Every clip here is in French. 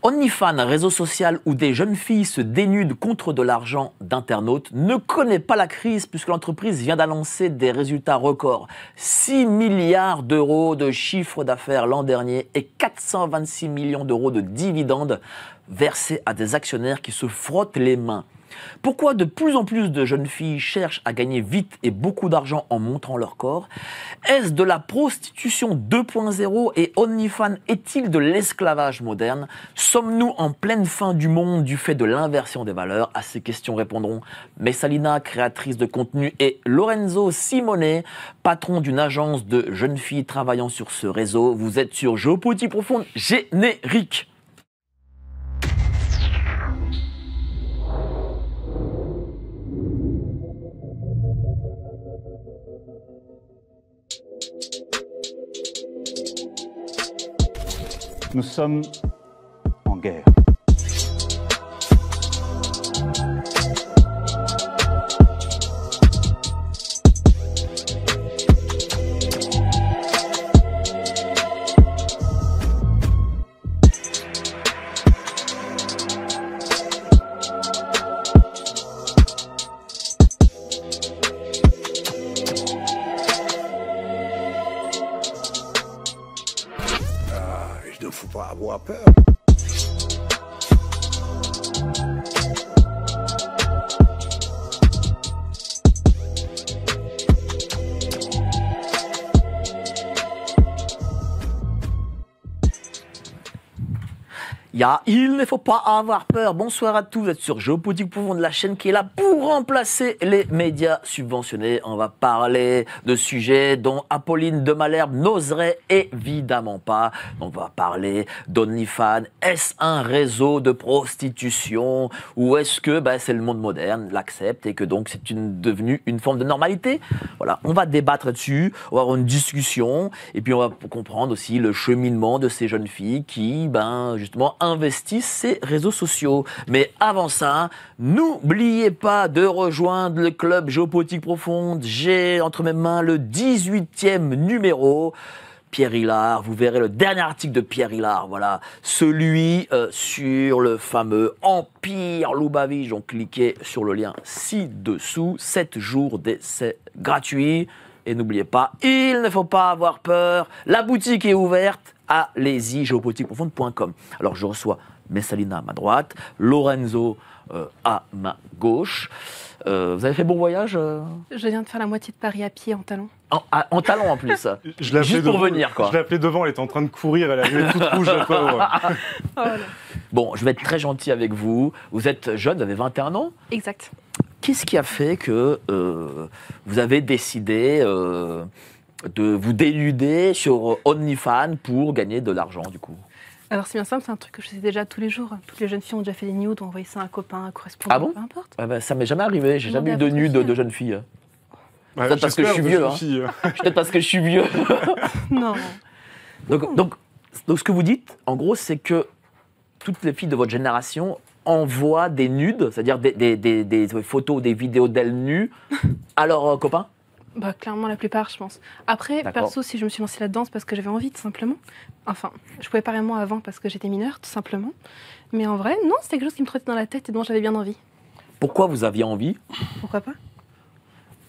OnlyFans, réseau social où des jeunes filles se dénudent contre de l'argent d'internautes, ne connaît pas la crise puisque l'entreprise vient d'annoncer des résultats records. 6 milliards d'euros de chiffre d'affaires l'an dernier et 426 millions d'euros de dividendes versés à des actionnaires qui se frottent les mains. Pourquoi de plus en plus de jeunes filles cherchent à gagner vite et beaucoup d'argent en montrant leur corps? Est-ce de la prostitution 2.0 et OnlyFans est-il de l'esclavage moderne? Sommes-nous en pleine fin du monde du fait de l'inversion des valeurs? À ces questions répondront Messalina, créatrice de contenu, et Lorenzo Simone, patron d'une agence de jeunes filles travaillant sur ce réseau. Vous êtes sur Géopolitique Profonde, générique. Nous sommes en guerre. Il ne faut pas avoir peur. Il ne faut pas avoir peur. Bonsoir à tous, vous êtes sur Géopolitique Profonde, la chaîne qui est là pour remplacer les médias subventionnés. On va parler de sujets dont Apolline de Malherbe n'oserait évidemment pas. On va parler d'OnlyFans. Est-ce un réseau de prostitution ou est-ce que c'est le monde moderne, l'accepte et que donc c'est devenu une forme de normalité? Voilà, on va débattre dessus, on va avoir une discussion et puis on va comprendre aussi le cheminement de ces jeunes filles qui, justement, investissent ces réseaux sociaux. Mais avant ça, n'oubliez pas de rejoindre le club Géopolitique Profonde. J'ai entre mes mains le 18e numéro. Pierre Hillard, vous verrez le dernier article de Pierre Hillard, voilà, celui sur le fameux Empire Lubavitch. Donc cliquez sur le lien ci-dessous, 7 jours d'essai gratuit. Et n'oubliez pas, il ne faut pas avoir peur, la boutique est ouverte, allez-y, géopolitiqueprofonde.com. Alors je reçois Messalina à ma droite, Lorenzo à ma gauche. Vous avez fait bon voyage Je viens de faire la moitié de Paris à pied en talons. En talons en plus. Je l'ai Juste pour venir, quoi. Je l'ai appelé devant, elle était en train de courir, elle arrivait toute rouge. La pauvre. Oh là. Bon, je vais être très gentil avec vous. Vous êtes jeune, vous avez 21 ans. Exact. Qu'est-ce qui a fait que vous avez décidé de vous dénuder sur OnlyFans pour gagner de l'argent, du coup? Alors c'est bien simple, c'est un truc que je fais déjà tous les jours. Toutes les jeunes filles ont déjà fait des nudes, ont envoyé ça à un copain, un correspondant, Ah bon? peu importe. Ça m'est jamais arrivé, j'ai jamais eu de nude de jeune fille. Ouais, Peut-être parce que je suis vieux. Peut-être parce que je suis vieux. Non. Donc, ce que vous dites, en gros, c'est que toutes les filles de votre génération envoient des nudes, c'est-à-dire des photos, des vidéos d'elles nues à leurs copains? Clairement la plupart, je pense. Après, perso, si je me suis lancée là-dedans, c'est parce que j'avais envie, tout simplement. Enfin, je pouvais pas vraiment avant parce que j'étais mineure, tout simplement. Mais en vrai, non, c'était quelque chose qui me trottait dans la tête et dont j'avais bien envie. Pourquoi vous aviez envie? Pourquoi pas?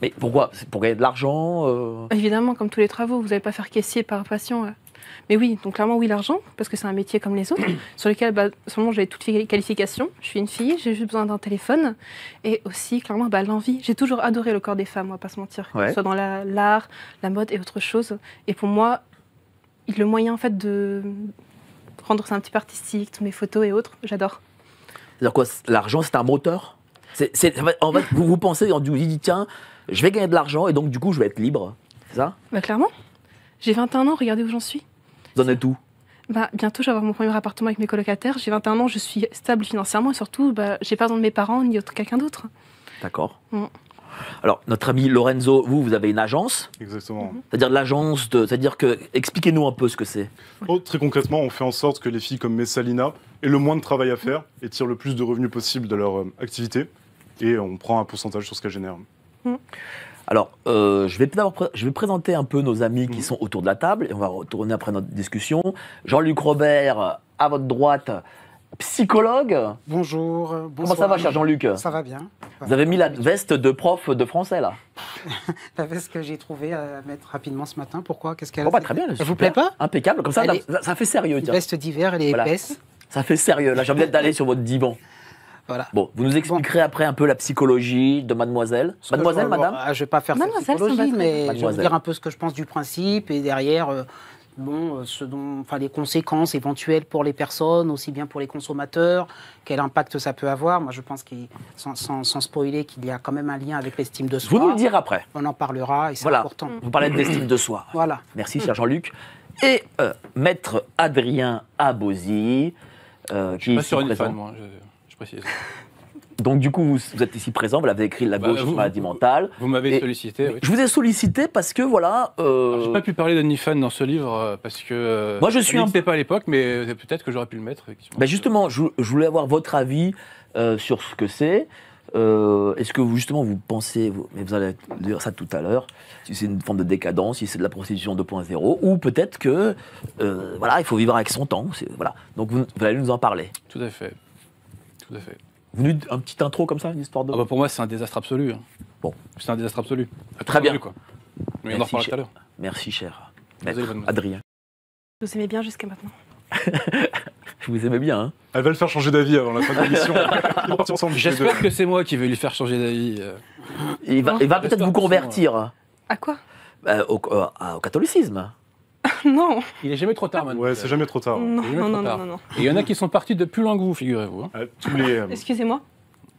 Mais pourquoi? C'est pour gagner de l'argent Évidemment, comme tous les travaux, vous n'allez pas faire caissier par passion. Mais oui, donc clairement, oui, l'argent, parce que c'est un métier comme les autres, sur lequel, à ce moment, j'avais toutes les qualifications. Je suis une fille, j'ai juste besoin d'un téléphone. Et aussi, clairement, l'envie. J'ai toujours adoré le corps des femmes, on va pas se mentir. Que ce soit dans l'art, la mode et autre chose. Et pour moi, le moyen, en fait, de rendre ça un petit peu artistique, toutes mes photos et autres, j'adore. C'est-à-dire quoi? L'argent, c'est un moteur? En fait, vous pensez, vous dites, tiens, je vais gagner de l'argent et donc, du coup, je vais être libre. C'est ça? Clairement. J'ai 21 ans, regardez où j'en suis. Vous en êtes où? Bientôt, je vais avoir mon premier appartement avec mes colocataires. J'ai 21 ans, je suis stable financièrement et surtout, j'ai pas besoin de mes parents ni de quelqu'un d'autre. D'accord. Alors, notre ami Lorenzo, vous avez une agence? Exactement. C'est-à-dire l'agence c'est-à-dire que... Expliquez-nous un peu ce que c'est. Très concrètement, on fait en sorte que les filles comme Messalina aient le moins de travail à faire et tirent le plus de revenus possible de leur activité. Et on prend un pourcentage sur ce qu'elles génèrent. Alors, je vais présenter un peu nos amis qui sont autour de la table et on va retourner après notre discussion. Jean-Luc Robert, à votre droite, psychologue. Bonjour. Comment Bonsoir. ça va, cher Jean-Luc? Ça va bien. Vous avez mis la veste de prof de français, là. La veste que j'ai trouvée à mettre rapidement ce matin. Pourquoi? Qu'est-ce qu'elle Bon, bah, très bien. Elle super. vous plaît pas? Impeccable, comme ça, Elle est- ça fait sérieux. Une Tiens. veste d'hiver, elle est Voilà. épaisse. Ça fait sérieux. Là, j'ai envie d'aller sur votre divan. Voilà. Bon, vous nous expliquerez après un peu la psychologie de mademoiselle. Ce que Mademoiselle, je- madame Je ne vais pas faire cette Mademoiselle, ça me va psychologie, très mais bien. je vais vous Mademoiselle. dire un peu ce que je pense du principe et derrière, les conséquences éventuelles pour les personnes, aussi bien pour les consommateurs, quel impact ça peut avoir. Moi, je pense sans spoiler qu'il y a quand même un lien avec l'estime de Vous soi. nous le direz après. On en parlera et c'est Voilà. important. Vous parlez d'estime de soi. Voilà. Merci, cher Jean-Luc. Et maître Adrien Abosi, qui est Pas ici sur une présent. fan, moi, je précise. Donc, du coup, vous êtes ici présent, vous l'avez écrit La Bah, gauche vous- maladie mentale. Vous m'avez Et- sollicité, oui. Je vous ai sollicité parce que, voilà. Alors, j'ai pas pu parler d'OnlyFans dans ce livre parce que. Moi, je suis ça un n'existait pas à l'époque, mais peut-être que j'aurais pu le mettre. Effectivement. Ben justement, je voulais avoir votre avis sur ce que c'est. Est-ce que vous, justement, vous pensez, mais vous allez dire ça tout à l'heure, si c'est une forme de décadence, si c'est de la prostitution 2.0, ou peut-être que, voilà, il faut vivre avec son temps. Voilà. Donc vous allez nous en parler. Tout à fait. Tout à fait. Vous nous dites un petit intro comme ça, une histoire de. Ah bah pour moi, c'est un désastre absolu. Hein. Bon. C'est un désastre absolu. Très bien. Absolu, quoi. Mais on en Merci, reparlera tout à l'heure. Merci, cher Désolé, maître mademoiselle. Adrien. Vous aimez bien jusqu'à maintenant. Je vous aimais bien, hein. Elle va le faire changer d'avis avant la fin de l'émission. Ils vont partir ensemble. tous les deux. J'espère que c'est moi qui vais lui faire changer d'avis. Il va peut-être J'espère vous que c'est convertir À quoi? au catholicisme. Non. Il est jamais trop tard, maintenant. Ouais, c'est jamais trop tard. Non, Il est jamais non, trop non, tard. non, non. Et il y en a qui sont partis de plus loin que vous, figurez-vous. Hein. Tous les. Excusez-moi.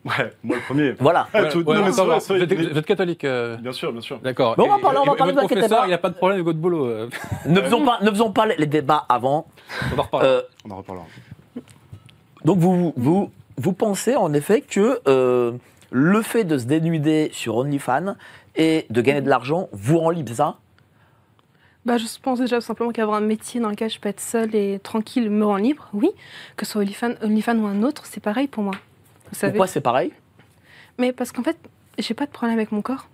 Ouais, moi le premier. Voilà. Ah, tout- Ouais, non, mais ça va. ça, Vous êtes catholique. Bien sûr, bien sûr. D'accord. Bon, on va parler, Et ne vous votre inquiétez professeur, pas. il n'y a pas de problème avec votre boulot. Ne faisons pas les débats avant. On en reparlera. On en reparlera. Donc vous pensez en effet que le fait de se dénuder sur OnlyFans et de gagner de l'argent vous rend libre, c'est ça? Bah, je pense déjà simplement qu'avoir un métier dans lequel je peux être seule et tranquille me rend libre, oui. Que ce soit OnlyFans ou un autre, c'est pareil pour moi. Vous savez. Pourquoi c'est pareil? Mais parce qu'en fait, j'ai pas de problème avec mon corps.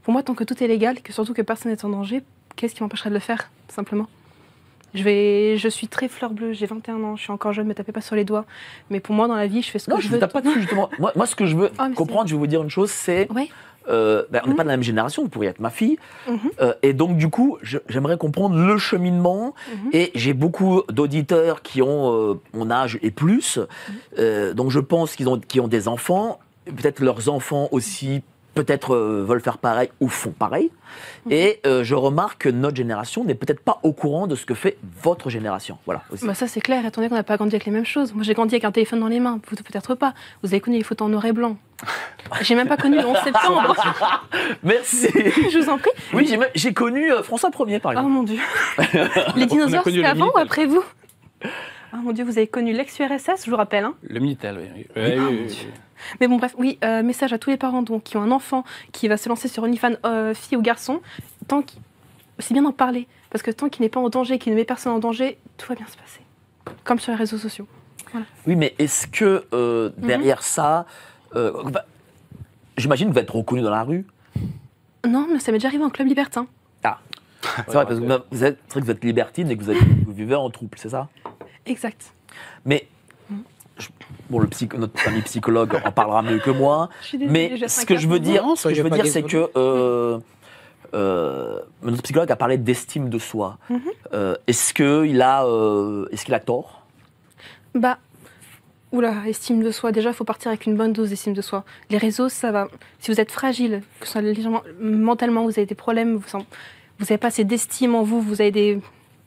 Pour moi, tant que tout est légal, que surtout que personne n'est en danger, qu'est-ce qui m'empêcherait de le faire, tout simplement? Je suis très fleur bleue, j'ai 21 ans, je suis encore jeune, me tapez pas sur les doigts. Mais pour moi, dans la vie, je fais ce Non, que je je ne veux. tape pas dessus justement. Moi, ce que je veux Ah, mais comprendre, je vais vous dire une chose, c'est Ouais. on n'est pas de la même génération, vous pourriez être ma fille. Et donc, du coup, j'aimerais comprendre le cheminement. Et j'ai beaucoup d'auditeurs qui ont mon âge et plus. Donc, je pense qu'ils ont des enfants. Peut-être leurs enfants aussi, peut-être veulent faire pareil ou font pareil. Et je remarque que notre génération n'est peut-être pas au courant de ce que fait votre génération. Voilà, aussi. Bah ça c'est clair, étant donné qu'on n'a pas grandi avec les mêmes choses. Moi j'ai grandi avec un téléphone dans les mains, vous peut-être pas. Vous avez connu les photos en noir et blanc. J'ai même pas connu le 11 septembre. Merci. Je vous en prie. Oui, j'ai connu François 1er, par Oh exemple. mon dieu. Les dinosaures connu c'était le avant ou Minitel. après vous? Oh mon dieu, vous avez connu l'ex-URSS, je vous rappelle. Hein. Le Minitel, oui. Oui. Mais bon bref, oui, message à tous les parents donc, qui ont un enfant qui va se lancer sur OnlyFans, fille ou garçon, c'est bien d'en parler. Parce que tant qu'il n'est pas en danger, qu'il ne met personne en danger, tout va bien se passer. Comme sur les réseaux sociaux. Oui, mais est-ce que derrière ça, j'imagine que vous êtes reconnu dans la rue? Non, mais ça m'est déjà arrivé en club libertin. Ah, c'est vrai, parce que c'est vrai que vous êtes libertine et que vous vivez en trouble, c'est ça? Exact. Mais, bon, notre ami psychologue en parlera mieux que moi, Je suis désolée, mais j'ai ce que je veux dire, Non, soyez pas c'est que notre psychologue a parlé d'estime de soi. Est-ce qu'il a tort? Bah, oula, estime de soi. Déjà, il faut partir avec une bonne dose d'estime de soi. Les réseaux, ça va. Si vous êtes fragile, que ce soit légèrement, mentalement, vous avez des problèmes, vous n'avez pas assez d'estime en vous, vous avez des.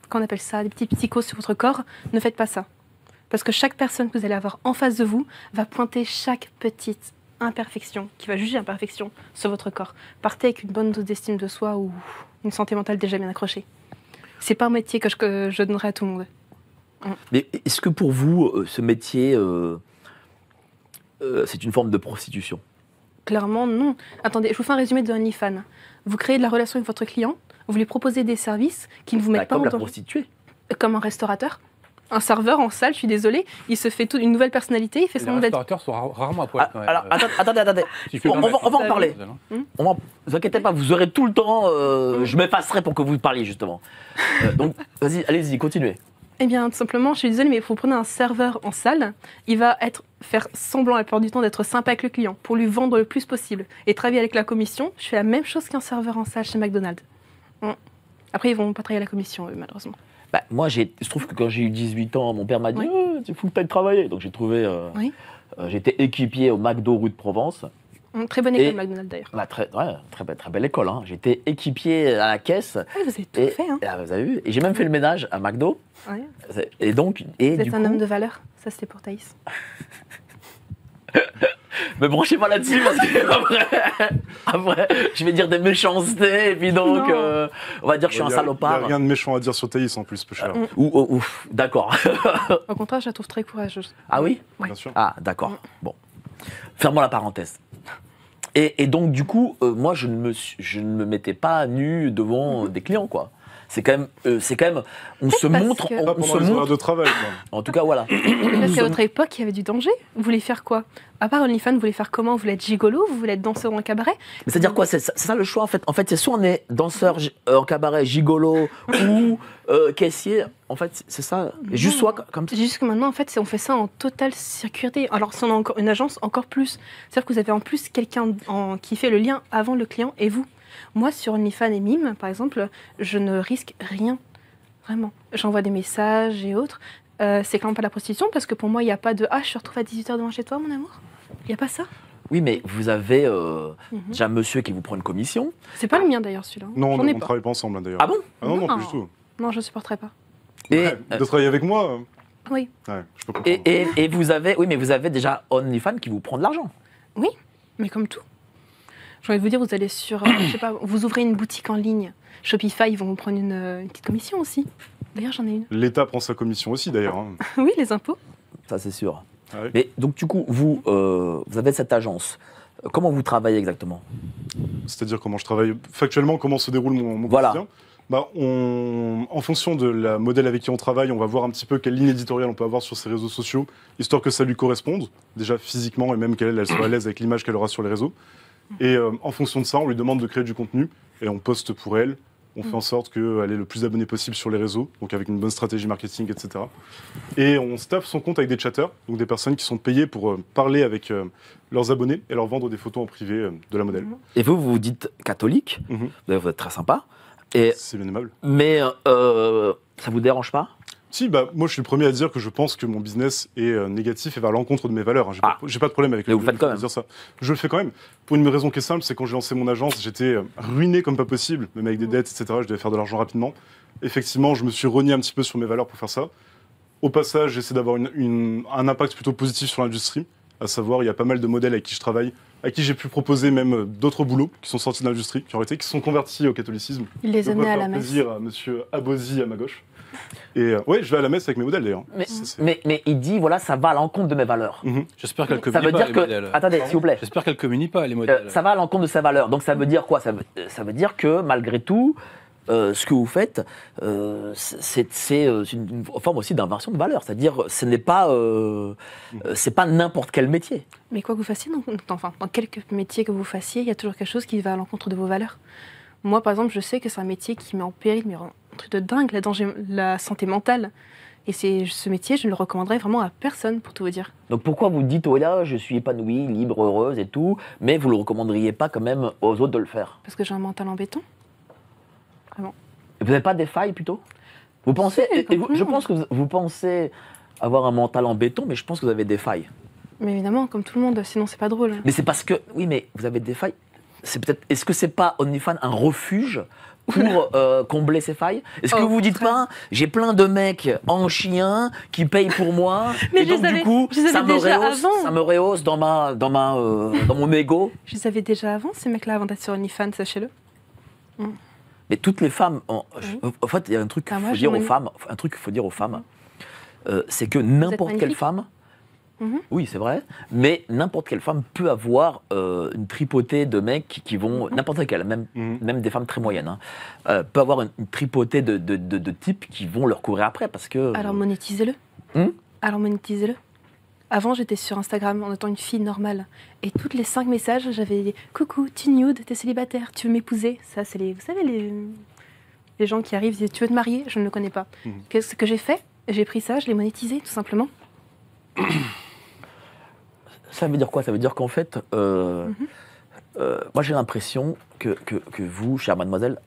Qu'on appelle ça, des petits psychos sur votre corps, ne faites pas ça. Parce que chaque personne que vous allez avoir en face de vous va pointer chaque petite imperfection, qui va juger imperfection sur votre corps. Partez avec une bonne dose d'estime de soi ou une santé mentale déjà bien accrochée. C'est pas un métier que je donnerais à tout le monde. Mais est-ce que pour vous, ce métier, c'est une forme de prostitution? Clairement, non. Attendez, je vous fais un résumé de OnlyFans. Vous créez de la relation avec votre client, vous lui proposez des services qui ne vous mettent pas Comme en la danger. prostituée. Comme un restaurateur. Un serveur en salle, je suis désolée, il se fait une nouvelle personnalité, il fait Les son d'être. restaurateurs sont rarement à poil. quand même. Alors, attendez. Si je peux me On va en permettre. parler. Vous inquiétez pas, vous aurez tout le temps. Je m'effacerai pour que vous parliez justement. Donc, allez-y, continuez. Eh bien, tout simplement, je suis désolée, mais il faut prendre un serveur en salle. Il va faire semblant la plupart du temps d'être sympa avec le client pour lui vendre le plus possible. Et travailler avec la commission, je fais la même chose qu'un serveur en salle chez McDonald's. Après, ils vont pas travailler à la commission, eux, malheureusement. Bah, moi, je trouve que quand j'ai eu 18 ans, mon père m'a dit Oui. tu fous que t'ailles travailler. Donc j'ai trouvé. Oui. J'étais équipier au McDo rue de Provence. Très bonne Et- école, McDonald's, d'ailleurs. Bah, très belle école. Hein. J'étais équipier à la caisse. Ah, vous avez tout Et, fait, hein. vous avez vu. Et j'ai même fait le ménage à McDo. Ouais. Et donc, et Vous du êtes un coup, homme de valeur. Ça, c'était pour Thaïs. me branchez pas là-dessus parce que après, je vais dire des méchancetés et puis donc, Non. on va dire que je suis un Il n'y salopard. a rien de méchant à dire sur Thaïs en plus, peu cher. Ouf, d'accord. Au contraire, je la trouve très courageuse. Ah oui? Ouais. Bien sûr. Ah, d'accord. Bon. Fermons la parenthèse. Et donc, du coup, moi, je ne me mettais pas nu devant des clients, quoi. C'est quand même, on se parce montre, que- Pas on se pendant les horaires montre. de travail. quoi. En tout cas, voilà. Parce qu'à votre époque, il y avait du danger. Vous voulez faire quoi? À part OnlyFans, vous voulez faire comment? Vous voulez être gigolo? Vous voulez être danseur en cabaret? Mais c'est-à-dire quoi? C'est ça le choix, en fait. En fait, c'est soit on est danseur en cabaret, gigolo ou caissier. En fait, c'est ça. Et juste soit comme ça. Juste que maintenant, en fait, on fait ça en totale sécurité. Alors, si on a encore une agence, encore plus. C'est-à-dire que vous avez en plus quelqu'un qui fait le lien avant le client et vous. Moi, sur OnlyFans et Mime, par exemple, je ne risque rien. Vraiment. J'envoie des messages et autres. C'est clairement pas de la prostitution parce que pour moi, il n'y a pas de « Ah, je suis retrouvée à 18h devant chez toi, mon amour ». Il n'y a pas ça. Oui, mais vous avez déjà un monsieur qui vous prend une commission. C'est pas le mien d'ailleurs, celui-là. Non, J'en on ai ne pas. travaille pas ensemble hein, d'ailleurs. Ah bon? Ah non, non, Non. plus du tout. Non, je ne supporterais pas. Et, Ouais, de travailler avec moi Oui. ouais, je peux comprendre. et vous avez, oui, mais vous avez déjà OnlyFans qui vous prend de l'argent. Oui, mais comme tout. J'ai envie de vous dire, vous allez sur, je sais pas, vous ouvrez une boutique en ligne, Shopify, ils vont vous prendre une petite commission aussi. D'ailleurs, j'en ai une. L'État prend sa commission aussi d'ailleurs. hein. Oui, les impôts. Ça, c'est sûr. Ah oui. Mais donc, du coup, vous avez cette agence. Comment vous travaillez exactement? C'est-à-dire comment je travaille factuellement, comment se déroule mon Voilà. quotidien. Bah, en fonction de la modèle avec qui on travaille, on va voir un petit peu quelle ligne éditoriale on peut avoir sur ses réseaux sociaux, histoire que ça lui corresponde, déjà physiquement, et même qu'elle soit à l'aise avec l'image qu'elle aura sur les réseaux. Et en fonction de ça, on lui demande de créer du contenu, et on poste pour elle. On fait en sorte qu'elle ait le plus d'abonnés possible sur les réseaux, donc avec une bonne stratégie marketing, etc. Et on staffe son compte avec des chatteurs, donc des personnes qui sont payées pour parler avec leurs abonnés et leur vendre des photos en privé de la modèle. Et vous, vous vous dites catholique. Mhm. Vous êtes très sympa. Et, C'est bien aimable. mais ça vous dérange pas? Si, bah, moi je suis le premier à dire que je pense que mon business est négatif et va à l'encontre de mes valeurs. hein. J'ai pas de problème avec Mais vous le faites quand de même. dire ça. Je le fais quand même. Pour une raison qui est simple, c'est quand j'ai lancé mon agence, j'étais ruiné comme pas possible, même avec des dettes, etc. Je devais faire de l'argent rapidement. Effectivement, je me suis renié un petit peu sur mes valeurs pour faire ça. Au passage, j'essaie d'avoir un impact plutôt positif sur l'industrie. À savoir, il y a pas mal de modèles avec qui je travaille, à qui j'ai pu proposer même d'autres boulots qui sont sortis de l'industrie, qui sont convertis au catholicisme. Il les De quoi amenait à faire la messe. plaisir à monsieur Abosi à ma gauche. Et ouais, je vais à la messe avec mes modèles d'ailleurs. Mais, Ça, c'est- mais il dit, voilà, ça va à l'encontre de mes valeurs. J'espère qu'elle Ça communie veut pas, dire les que... modèles. Attendez, s'il vous plaît. J'espère qu'elle communie pas, les modèles. Ça va à l'encontre de ses valeurs. Donc ça veut dire quoi? Ça veut dire que malgré tout, ce que vous faites, c'est une forme aussi d'inversion de valeurs. C'est-à-dire, ce n'est pas, c'est pas n'importe quel métier. Mais quoi que vous fassiez, dans quelques métiers que vous fassiez, il y a toujours quelque chose qui va à l'encontre de vos valeurs. Moi, par exemple, je sais que c'est un métier qui met en péril, mais un truc de dingue, la santé mentale. Et ce métier, je ne le recommanderais vraiment à personne, pour tout vous dire. Donc pourquoi vous dites, oh là, je suis épanouie, libre, heureuse et tout, mais vous ne le recommanderiez pas quand même aux autres de le faire? Parce que j'ai un mental en béton. Vous n'avez pas des failles plutôt? Vous pensez, Si, et vous- comme tout je le pense que vous pensez avoir un mental en béton, mais je pense que vous avez des failles. Mais évidemment, comme tout le monde, sinon c'est pas drôle. Mais c'est parce que, oui, mais vous avez des failles. C'est peut-être, est-ce que c'est pas OnlyFans un refuge pour combler ces failles? Est-ce que Oh, vous dites pas, j'ai plein de mecs en chien qui payent pour moi, Mais et donc du coup, je les ça avais me déjà rehausse, avant. ça me rehausse dans mon ego. Je les avais déjà avant, ces mecs-là, avant d'être sur OnlyFans, sachez-le. Mais toutes les femmes, en fait, il y a un truc qu'il Ah, moi, faut je dire aux m'en- femmes, c'est que n'importe quelle magnifique. femme, Mhm. oui, c'est vrai, mais n'importe quelle femme peut avoir une tripotée de mecs qui vont, n'importe laquelle, même des femmes très moyennes, hein, peut avoir une tripotée de types qui vont leur courir après parce que. Alors monétisez-le. Alors monétisez-le. Avant, j'étais sur Instagram en étant une fille normale. Et toutes les 5 messages, j'avais des « Coucou, tu nude, t'es célibataire, tu veux m'épouser ?» Ça, c'est vous savez, les gens qui arrivent et disent « Tu veux te marier ?» Je ne le connais pas. Qu'est-ce que j'ai fait? J'ai pris ça, je l'ai monétisé, tout simplement. Ça veut dire quoi? Ça veut dire qu'en fait, moi j'ai l'impression que vous, chère mademoiselle,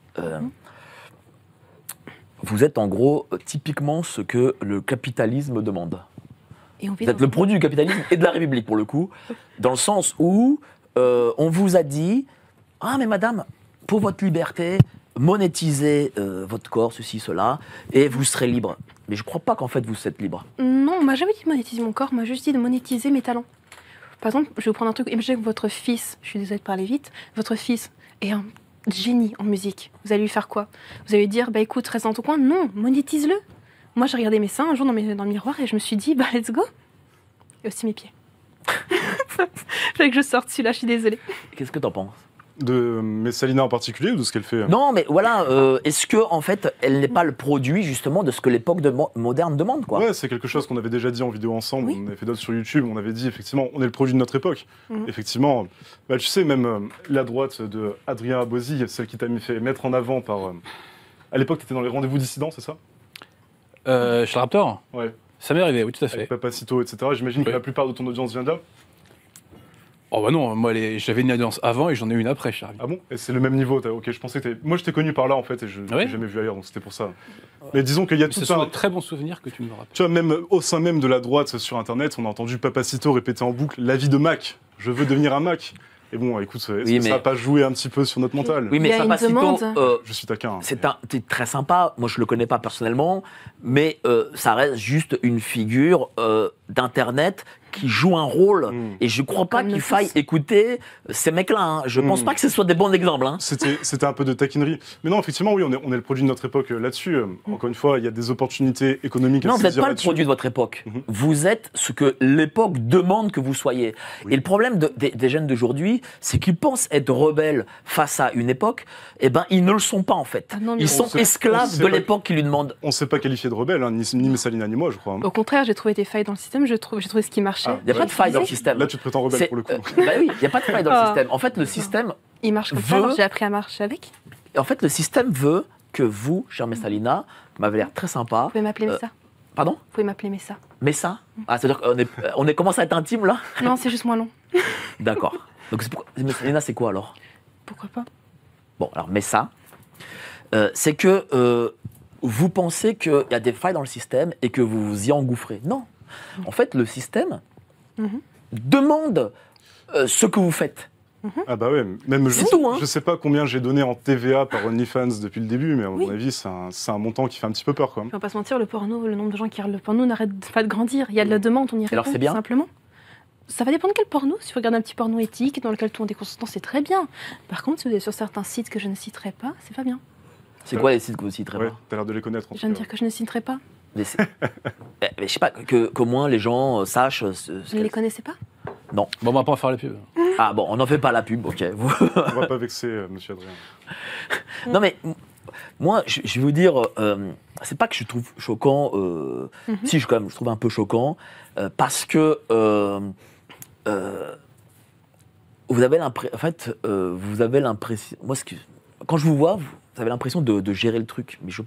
vous êtes en gros typiquement ce que le capitalisme demande. Et on vit Vous êtes dans le produit du capitalisme et de la République pour le coup, dans le sens où on vous a dit « Ah mais madame, pour votre liberté, monétisez votre corps, ceci, cela, et vous serez libre. » Mais je ne crois pas qu'en fait vous êtes libre. Non, on m'a jamais dit de monétiser mon corps, on m'a juste dit de monétiser mes talents. Par exemple, je vais vous prendre un truc. Imaginez que votre fils, je suis désolée de parler vite, votre fils est un génie en musique. Vous allez lui faire quoi? Vous allez lui dire, bah écoute, reste dans ton coin. Non, monétise-le. Moi, j'ai regardé mes seins un jour dans le miroir et je me suis dit, bah let's go. Et aussi mes pieds. Fallait que je sorte celui-là, je suis désolée. Qu'est-ce que t'en penses? De Messalina en particulier ou de ce qu'elle fait? Non, mais voilà, est-ce que en fait, elle n'est pas le produit justement de ce que l'époque moderne demande, quoi? Ouais, c'est quelque chose qu'on avait déjà dit en vidéo ensemble. Oui. On avait fait d'autres sur YouTube. On avait dit effectivement, on est le produit de notre époque. Mhm. Effectivement, bah, tu sais, même la droite de Adrien Abosi, celle qui t'a fait mettre en avant par. À l'époque, tu étais dans les rendez-vous dissidents, c'est ça? Chez le Raptor, Ouais. ça m'est arrivé, oui, tout à fait. Avec Papacito, etc. J'imagine que Oui. la plupart de ton audience vient de là. Oh bah non, moi j'avais une audience avant et j'en ai une après, cher ami. Ah bon? Et c'est le même niveau. Ok, je pensais que moi, je t'ai connu par là en fait, et je Ah ouais t'ai jamais vu ailleurs, donc c'était pour ça. Mais disons qu'il y a tout Ce sont un. de très bons souvenirs que tu me rappelles. Tu vois, même au sein même de la droite sur Internet, on a entendu Papacito répéter en boucle la vie de Mac. Je veux devenir un Mac. Et bon, écoute, est-ce Oui, que ça mais- n'a pas joué un petit peu sur notre mental? Oui, mais Il y a une Papacito, demande. Je suis taquin. c'est très sympa. Moi, je le connais pas personnellement, mais ça reste juste une figure d'internet qui joue un rôle. Mm. Et je crois pas Comme qu'il nous faille tous. écouter ces mecs-là. Hein. Je pense pas que ce soit des bons exemples. Hein. C'était un peu de taquinerie. Mais non, effectivement, oui, on est le produit de notre époque là-dessus. Encore une fois, il y a des opportunités économiques à Non, vous n'êtes saisir pas le là-dessus. produit de votre époque. Mhm. Vous êtes ce que l'époque demande que vous soyez. Oui. Et le problème des jeunes d'aujourd'hui, c'est qu'ils pensent être rebelles face à une époque. Eh ben, ils ne le sont pas en fait. Ah non, mais Ils sont on sait esclaves de pas- l'époque qui lui demandent. On ne s'est pas qualifié de rebelle, hein, ni Messalina ni moi, je crois. Hein. Au contraire, j'ai trouvé des failles dans le système, j'ai trouvé ce qui marchait. Ah, Il n'y a pas de faille dans le Là, système. Là, tu te prétends rebelle C'est- pour le coup. bah oui, il n'y a pas de faille dans le Ah. système. En fait, le système, Il marche comme ça, veut- alors j'ai appris à marcher avec. le système veut que vous, chère Messalina, m'avez l'air très sympa. Vous pouvez m'appeler Messa. Pardon? Vous pouvez m'appeler Messa. Mais ça? Ah, c'est-à-dire qu'on commence à être intime là? Non, c'est juste moins long. D'accord. Donc, Messalina, c'est quoi alors? Pourquoi pas? Bon, alors, mais ça, c'est que vous pensez qu'il y a des failles dans le système et que vous vous y engouffrez. Non. En fait, le système Mhm. demande ce que vous faites. Ah bah ouais, même C'est tout, hein. je sais pas combien j'ai donné en TVA par OnlyFans depuis le début, mais à mon Oui. avis, c'est un montant qui fait un petit peu peur, quoi. On va pas se mentir, le porno, le nombre de gens qui regardent le porno n'arrête pas de grandir. Il y a de la demande, on y répond, Alors, c'est bien. simplement. Ça va dépendre de quel porno. Si vous regardez un petit porno éthique dans lequel tout le monde est consentant, c'est très bien. Par contre, si vous êtes sur certains sites que je ne citerai pas, c'est pas bien. C'est quoi les sites que vous citerez Ouais, pas? t'as l'air de les connaître. en Je viens de tout cas. dire que je ne citerai pas. Mais je sais pas, qu'au moins les gens sachent. Je ne les connaissais pas. Bon, on va pas en faire la pub. Ah bon, on n'en fait pas la pub, ok. On va pas vexer monsieur Adrien. Non mais moi, je vais vous dire, c'est pas que je trouve choquant, si quand même, je trouve un peu choquant, parce que vous avez l'impression, en fait, vous avez l'impression, moi, quand je vous vois, vous avez l'impression de gérer le truc, mais je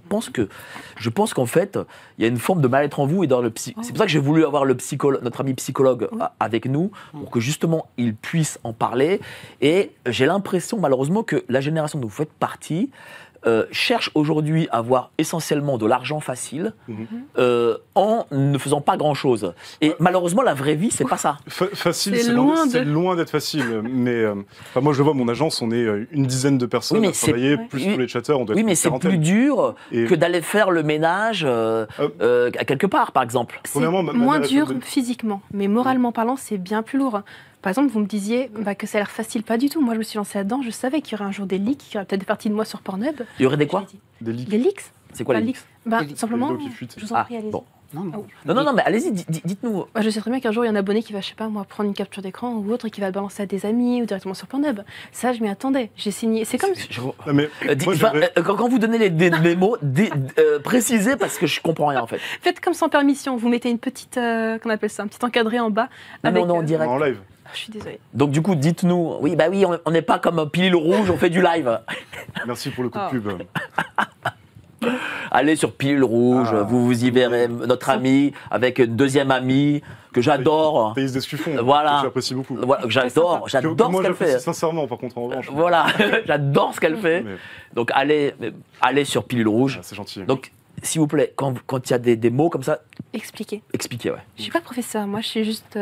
pense qu'en fait, il y a une forme de mal-être en vous et dans le psy. C'est pour ça que j'ai voulu avoir notre ami psychologue avec nous pour que justement il puisse en parler. Et j'ai l'impression malheureusement que la génération dont vous faites partie cherche aujourd'hui à avoir essentiellement de l'argent facile en ne faisant pas grand-chose. Et malheureusement, la vraie vie, c'est pas ça. Facile, C'est c'est loin c'est de- loin d'être facile. Mais enfin, moi, je le vois, mon agence, on est une dizaine de personnes Oui, mais à travailler, c'est- plus oui. tous les chatteurs, on doit Oui, être mais une c'est quarantaine. plus dur Et- que d'aller faire le ménage à quelque part, par exemple. C'est Premièrement, ma moins mère, elle dur fait de- physiquement, mais moralement parlant, c'est bien plus lourd. Par exemple, vous me disiez que ça a l'air facile, pas du tout. Moi, je me suis lancée là-dedans, je savais qu'il y aurait un jour des leaks, qu'il y aurait peut-être des parties de moi sur Pornhub. Il y aurait des Je quoi l'ai dit. Des leaks. Des leaks? C'est quoi Pas les leaks. Des leaks, Simplement, des vidéos qui fuitent. je vous en Ah, prie, allez-y. bon. Non, non. Non, mais allez-y, dites-nous. Moi, je sais très bien qu'un jour, il y a un abonné qui va, je sais pas moi, prendre une capture d'écran ou autre et qui va le balancer à des amis ou directement sur Pornhub. Ça, je m'y attendais. J'ai signé. C'est comme. Non, mais moi, j'aimerais- Quand vous donnez des mots, précisez parce que je comprends rien en fait. Faites comme sans permission. Vous mettez une petite. Qu'on appelle ça? Un petit encadré en bas. Non, mais avec, on est en direct. en live. Je suis désolée. Donc du coup, dites-nous. Oui, bah oui, on n'est pas comme Pilule Rouge, on fait du live. Merci pour le coup de Ah. pub. Allez sur Pilule Rouge, vous y verrez notre ami avec une deuxième amie que j'adore. Thaïs Descuffon, Voilà. que j'apprécie beaucoup. Voilà, j'adore Que ce moi, qu'elle j'apprécie fait. sincèrement, par contre, en revanche. Voilà, j'adore ce qu'elle fait. Mais- Donc allez sur Pilule Rouge. Ah, c'est gentil. Donc, s'il vous plaît, quand il y a des mots comme ça, Expliquer. expliquez, ouais. Je suis pas professeur, moi je suis juste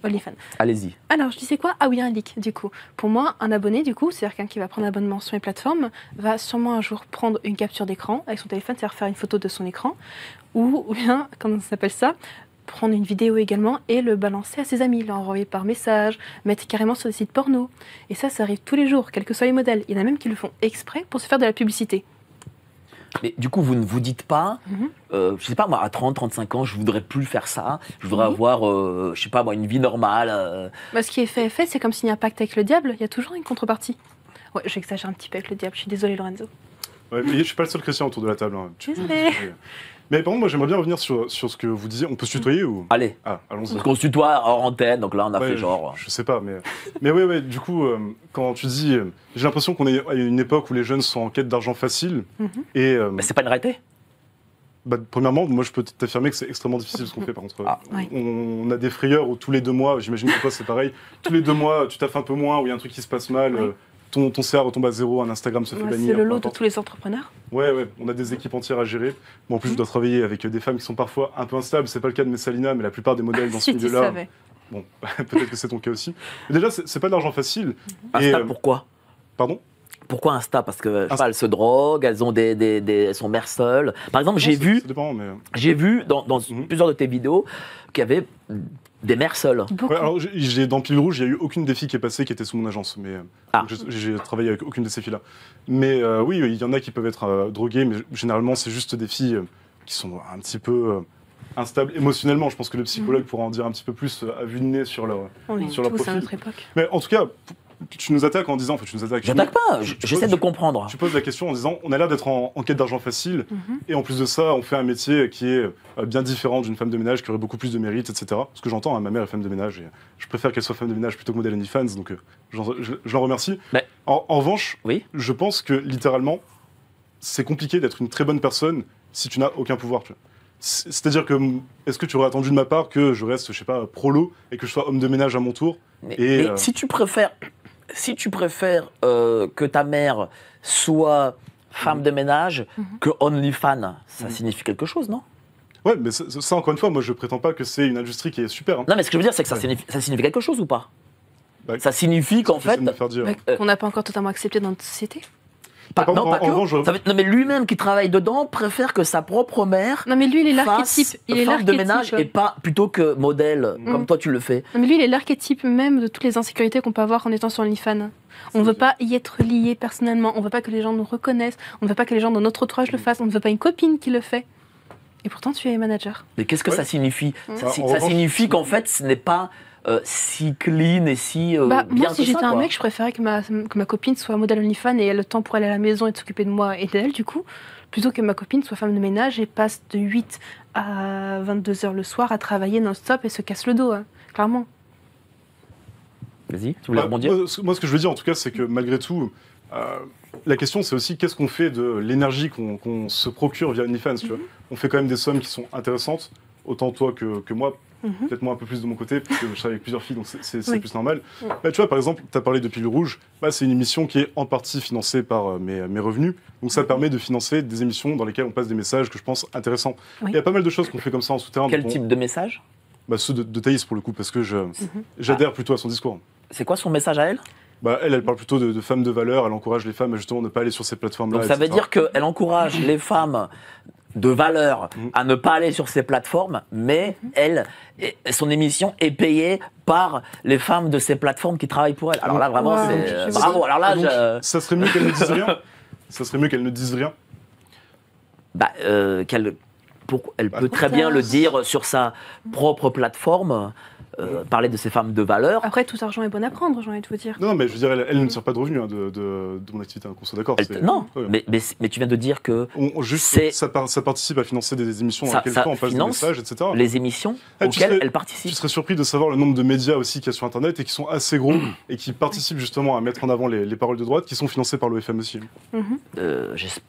OnlyFans. Allez-y. Alors, je disais quoi? Ah oui, un leak, du coup. Pour moi, un abonné, du coup, c'est-à-dire quelqu'un qui va prendre un abonnement sur les plateformes, va sûrement un jour prendre une capture d'écran avec son téléphone, c'est-à-dire faire une photo de son écran, ou bien, comment ça s'appelle ça, prendre une vidéo également et le balancer à ses amis, l'envoyer par message, mettre carrément sur des sites porno. Et ça arrive tous les jours, quels que soient les modèles. Il y en a même qui le font exprès pour se faire de la publicité. Mais du coup, vous ne vous dites pas, Mhm. je sais pas, moi, à 30, 35 ans, je voudrais plus faire ça. Je voudrais Oui. avoir, je sais pas, moi, une vie normale. Bah, ce qui est fait, c'est comme signer un pacte avec le diable, il y a toujours une contrepartie. Ouais, j'exagère un petit peu avec le diable, je suis désolée Lorenzo. Ouais, mais je suis pas le seul chrétien autour de la table. Hein. Désolée. Mais par contre, moi, j'aimerais bien revenir sur ce que vous disiez. On peut se tutoyer ou Allez, Ah, allons-y. parce qu'on se tutoie hors antenne, donc là, on a Ouais, fait genre. Je sais pas, mais ouais, du coup, quand tu dis, j'ai l'impression qu'on est à une époque où les jeunes sont en quête d'argent facile, Mhm. et Mais c'est pas une réalité. premièrement, moi, je peux t'affirmer que c'est extrêmement difficile ce qu'on fait. Par contre, Ah. Ouais. on a des frayeurs où tous les 2 mois, j'imagine que toi c'est pareil, tous les 2 mois, tu taffes un peu moins, où il y a un truc qui se passe mal. Ouais. Ton CA retombe à zéro, un Instagram se fait Ouais, bannir. c'est le peu lot de importe. tous les entrepreneurs. Ouais, on a des équipes entières à gérer. Bon, en plus, je dois travailler avec des femmes qui sont parfois un peu instables. C'est pas le cas de Messalina, mais la plupart des modèles dans ce Si tu milieu-là. savais. Bon, peut-être que c'est ton cas aussi. Mais déjà, c'est pas de l'argent facile. Insta, Et, pourquoi pardon Pourquoi Insta? Parce que, je sais Insta. pas, elles se droguent, elles ont elles sont mères seules. Par exemple, j'ai Non, vu Ça dépend, mais. J'ai vu dans Mhm. plusieurs de tes vidéos qu'il y avait des mères seules. Beaucoup. Ouais, alors, dans Pile Rouge, il n'y a eu aucune des filles qui est passée qui était sous mon agence. Mais Ah. donc, j'ai travaillé avec aucune de ces filles-là. Mais oui, il y en a qui peuvent être droguées, mais généralement, c'est juste des filles qui sont un petit peu instables émotionnellement. Je pense que le psychologue pourra en dire un petit peu plus à vue de nez sur leur. On est sur leur tous à profil. notre époque. Mais en tout cas, tu nous attaques en disant. Enfin, tu nous attaques. J'attaque pas, Tu j'essaie poses- de comprendre. Tu poses la question en disant on a l'air d'être en quête d'argent facile, Mhm. et en plus de ça, on fait un métier qui est bien différent d'une femme de ménage qui aurait beaucoup plus de mérite, etc. Ce que j'entends, hein, ma mère est femme de ménage, et je préfère qu'elle soit femme de ménage plutôt que modèle OnlyFans, donc je l'en remercie. Mais- En revanche, Oui. je pense que littéralement, c'est compliqué d'être une très bonne personne si tu n'as aucun pouvoir. Tu vois. C'est-à-dire que, est-ce que tu aurais attendu de ma part que je reste, je sais pas, prolo, et que je sois homme de ménage à mon tour Mais, Et, mais si tu préfères que ta mère soit femme de ménage que OnlyFans, ça signifie quelque chose, non? Ouais, mais ça, encore une fois, moi je prétends pas que c'est une industrie qui est super. Hein. Non, mais ce que je veux dire, c'est que ça, Ouais. ça signifie quelque chose ou pas? Bah, Ça signifie qu'en J'essaie fait, de me faire dire. Qu'on n'a pas encore totalement accepté dans notre société. Par non, contre, pas en que. revanche, je- Ça veut- non, mais lui-même qui travaille dedans préfère que sa propre mère Non, mais lui, il est fasse l'archétype. Il est femme de l'archétype. ménage et pas plutôt que modèle, comme toi tu le fais. Non, mais lui, il est l'archétype même de toutes les insécurités qu'on peut avoir en étant sur OnlyFans. On ne veut pas y être lié personnellement. On ne veut pas que les gens nous reconnaissent. On ne veut pas que les gens dans notre entourage le fassent. On ne veut pas une copine qui le fait. Et pourtant, tu es manager. Mais qu'est-ce que Ouais. ça signifie? Ça, En ça revanche- signifie qu'en fait, ce n'est pas si clean et si Bah, bien moi, si que j'étais ça, un quoi. mec, je préférais que ma copine soit modèle OnlyFans et ait le temps pour aller à la maison et de s'occuper de moi et d'elle, du coup, plutôt que ma copine soit femme de ménage et passe de 8 à 22 heures le soir à travailler non-stop et se casse le dos, hein, clairement. Vas-y, tu voulais Bah, rebondir? moi, ce que je veux dire, en tout cas, c'est que malgré tout, la question, c'est aussi qu'est-ce qu'on fait de l'énergie qu'on se procure via OnlyFans. Tu vois. On fait quand même des sommes qui sont intéressantes, autant toi que moi. Mhm. Peut-être moi un peu plus de mon côté, parce que je travaille avec plusieurs filles, donc c'est Oui. plus normal. Mm. Bah, tu vois, par exemple, tu as parlé de Pilule Rouge, bah, c'est une émission qui est en partie financée par mes revenus, donc ça permet de financer des émissions dans lesquelles on passe des messages que je pense intéressants. Oui. Il y a pas mal de choses qu'on fait comme ça en souterrain. Quel dont on- type de message? Bah, ceux de Thaïs pour le coup, parce que j'adhère plutôt à son discours. C'est quoi son message à elle? Bah, elle parle plutôt de femmes de valeur, elle encourage les femmes à justement ne pas aller sur ces plateformes-là. Donc ça veut etc. dire qu'elle encourage les femmes de valeur à ne pas aller sur ces plateformes, mais son émission est payée par les femmes de ces plateformes qui travaillent pour elle. Alors là, vraiment, Ouais, c'est je bravo. Alors là, Donc, ça serait mieux qu'elle ne dise rien. Ça serait mieux qu'elle ne dise rien. bah, elle peut très bien le dire sur sa propre plateforme. parler de ces femmes de valeur. Après, tout argent est bon à prendre, j'ai envie de vous dire. Non, mais je veux dire, elle ne tire pas de revenus de mon activité, qu'on soit d'accord. Non, Ouais. mais tu viens de dire que Juste, ça participe à financer des émissions dans lesquelles ça on passe des finance messages, etc. les émissions Tu auxquelles serais- elle Tu participe. serais surpris de savoir le nombre de médias aussi qu'il y a sur Internet et qui sont assez gros et qui participent justement à mettre en avant les paroles de droite, qui sont financés par l'OFM aussi.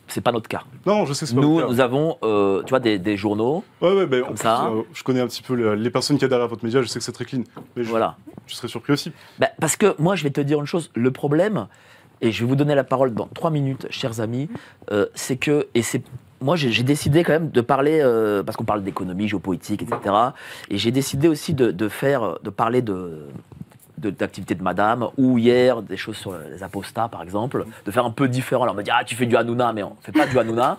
C'est pas notre cas. Non, je sais, c'est pas Nous, le cas. nous avons, tu vois, des journaux. Ouais, ben, Comme en plus, ça. je connais un petit peu les personnes qu'il y a derrière votre média, je sais que c'est très clean. Mais Voilà. je serais surpris aussi. Bah, parce que moi, je vais te dire une chose. Le problème, et je vais vous donner la parole dans 3 minutes, chers amis, c'est que, moi, j'ai décidé quand même de parler, parce qu'on parle d'économie, géopolitique, etc. Et j'ai décidé aussi de parler d'activités de madame, ou hier, des choses sur les apostats, par exemple, de faire un peu différent. Alors, on me dit, ah, tu fais du Hanouna, mais on ne fait pas du Hanouna.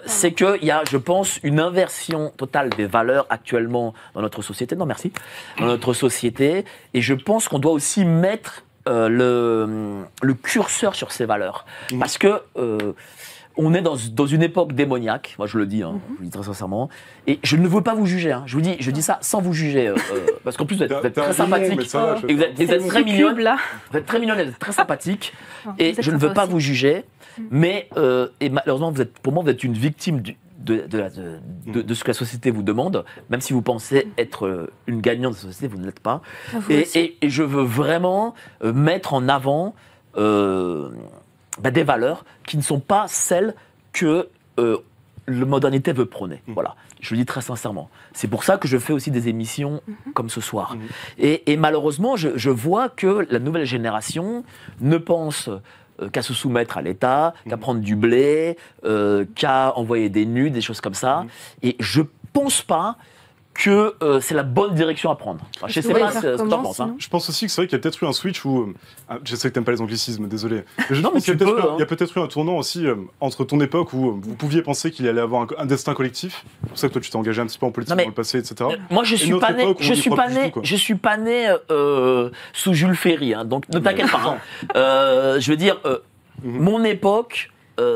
C'est qu'il y a, je pense, une inversion totale des valeurs actuellement dans notre société. Non, merci. Dans notre société. Et je pense qu'on doit aussi mettre le curseur sur ces valeurs. Parce que on est dans une époque démoniaque, moi je le dis, je le dis très sincèrement, et je ne veux pas vous juger, je dis ça sans vous juger, parce qu'en plus vous êtes très sympathique, et vous êtes très mignonne, là. vous êtes très mignonne, vous êtes très sympathique, Vous et êtes je ne veux sympa pas aussi. vous juger, mais et malheureusement pour moi vous êtes une victime de ce que la société vous demande, même si vous pensez être une gagnante de la société, vous ne l'êtes pas. Vous aussi. Et je veux vraiment mettre en avant des valeurs qui ne sont pas celles que la modernité veut prôner. Voilà, je le dis très sincèrement. C'est pour ça que je fais aussi des émissions comme ce soir. Et malheureusement, je vois que la nouvelle génération ne pense qu'à se soumettre à l'État, qu'à prendre du blé, qu'à envoyer des nus, des choses comme ça. Et je pense pas que c'est la bonne direction à prendre. Enfin, je sais Oui, pas faire ce que tu en comment, penses. sinon Je pense aussi que c'est vrai qu'il y a peut-être eu un switch où. Je sais que t'aimes pas les anglicismes, désolé. Mais je Non, pense mais qu'il y a tu peut-être peux, eu- il y a peut-être eu un tournant aussi entre ton époque où vous pouviez penser qu'il allait avoir un destin collectif. C'est pour ça que toi tu t'es engagé un petit peu en politique Non, mais- dans le passé, etc. Moi, je Et suis notre pas né, époque, on y croit plus du tout, quoi. je suis pas né sous Jules Ferry, donc ne t'inquiète pas. Je veux dire, mon époque,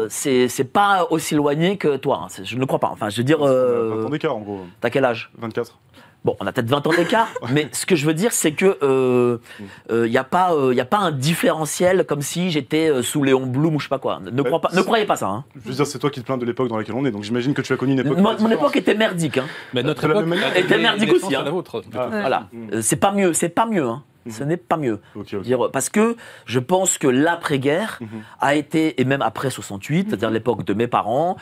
c'est pas aussi éloigné que toi. Je ne le crois pas. Enfin, je veux dire, 20 ans d'écart en gros. t'as quel âge? 24. Bon, on a peut-être 20 ans d'écart, mais ce que je veux dire, c'est que y a pas un différentiel comme si j'étais sous Léon Blum ou je sais pas quoi. Ne croyez pas ça. Je veux dire, c'est toi qui te plains de l'époque dans laquelle on est, donc j'imagine que tu as connu une époque. Mon époque était merdique. Mais notre De la époque même manière. elle était est merdique naissance aussi, à la vôtre. Voilà. C'est pas mieux. Ce n'est pas mieux. Ok, ok. Dire, parce que je pense que l'après-guerre a été, et même après 68, c'est-à-dire l'époque de mes parents,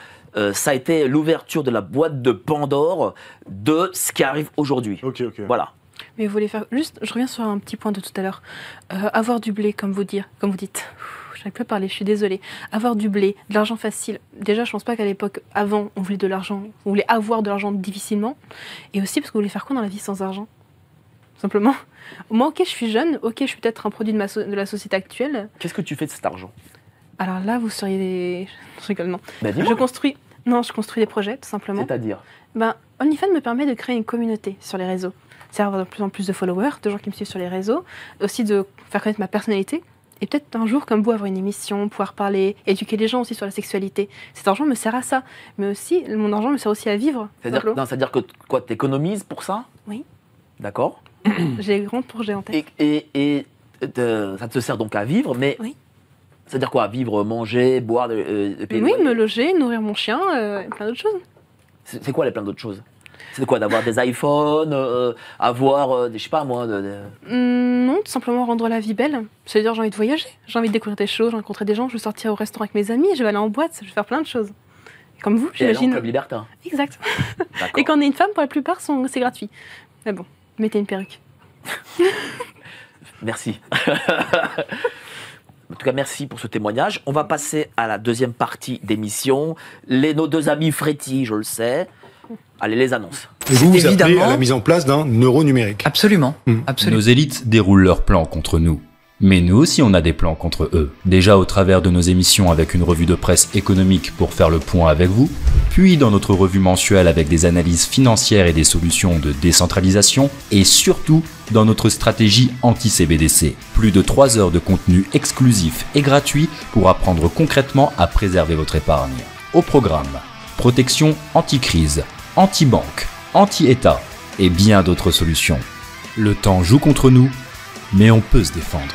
ça a été l'ouverture de la boîte de Pandore de ce qui arrive aujourd'hui. Ok, ok. Voilà. Mais vous voulez faire. Juste, je reviens sur un petit point de tout à l'heure. Avoir du blé, comme vous dites. J'arrive plus à parler, je suis désolée. Avoir du blé, de l'argent facile. Déjà, je pense pas qu'à l'époque, avant, on voulait de l'argent. On voulait avoir de l'argent difficilement. Et aussi parce qu'on voulait faire quoi dans la vie sans argent? Simplement. Moi, ok, je suis jeune. Ok, je suis peut-être un produit de la société actuelle. Qu'est-ce que tu fais de cet argent? Alors là, vous seriez des. Je rigole, non. Ben, dis-moi. Je construis des projets, tout simplement. C'est-à-dire? OnlyFans me permet de créer une communauté sur les réseaux. C'est-à-dire avoir de plus en plus de followers, de gens qui me suivent sur les réseaux, aussi de faire connaître ma personnalité. Et peut-être un jour, comme vous, avoir une émission, pouvoir parler, éduquer les gens aussi sur la sexualité. Cet argent me sert à ça. Mais aussi, mon argent me sert aussi à vivre. C'est-à-dire que quoi, t'économises pour ça? Oui. D'accord. J'ai des grands projets en tête. Et ça te sert donc à vivre, mais Oui. c'est-à-dire quoi? Vivre, manger, boire, payer le Oui, loyer? me loger, nourrir mon chien, et plein d'autres choses. C'est quoi les plein d'autres choses? C'est quoi, d'avoir des iPhones, avoir je sais pas moi, Non, tout simplement rendre la vie belle. C'est-à-dire, j'ai envie de voyager, j'ai envie de découvrir des choses, j'ai envie de rencontrer des gens, je veux sortir au restaurant avec mes amis, je vais aller en boîte, je vais faire plein de choses. Comme vous, et aller en j'imagine. club libertin. Exact. D'accord. Et quand on est une femme, pour la plupart, c'est gratuit. Mais bon, mettez une perruque. Merci. En tout cas, merci pour ce témoignage. On va passer à la deuxième partie d'émission. Nos deux amis Freddy, je le sais. Allez, les annonces. Vous vous appelez évidemment- à la mise en place d'un euro numérique. Absolument, absolument. Nos élites déroulent leurs plans contre nous. Mais nous aussi on a des plans contre eux. Déjà au travers de nos émissions avec une revue de presse économique pour faire le point avec vous, puis dans notre revue mensuelle avec des analyses financières et des solutions de décentralisation, et surtout dans notre stratégie anti-CBDC. Plus de 3 heures de contenu exclusif et gratuit pour apprendre concrètement à préserver votre épargne. Au programme, protection anti-crise, anti-banque, anti-État et bien d'autres solutions. Le temps joue contre nous, mais on peut se défendre.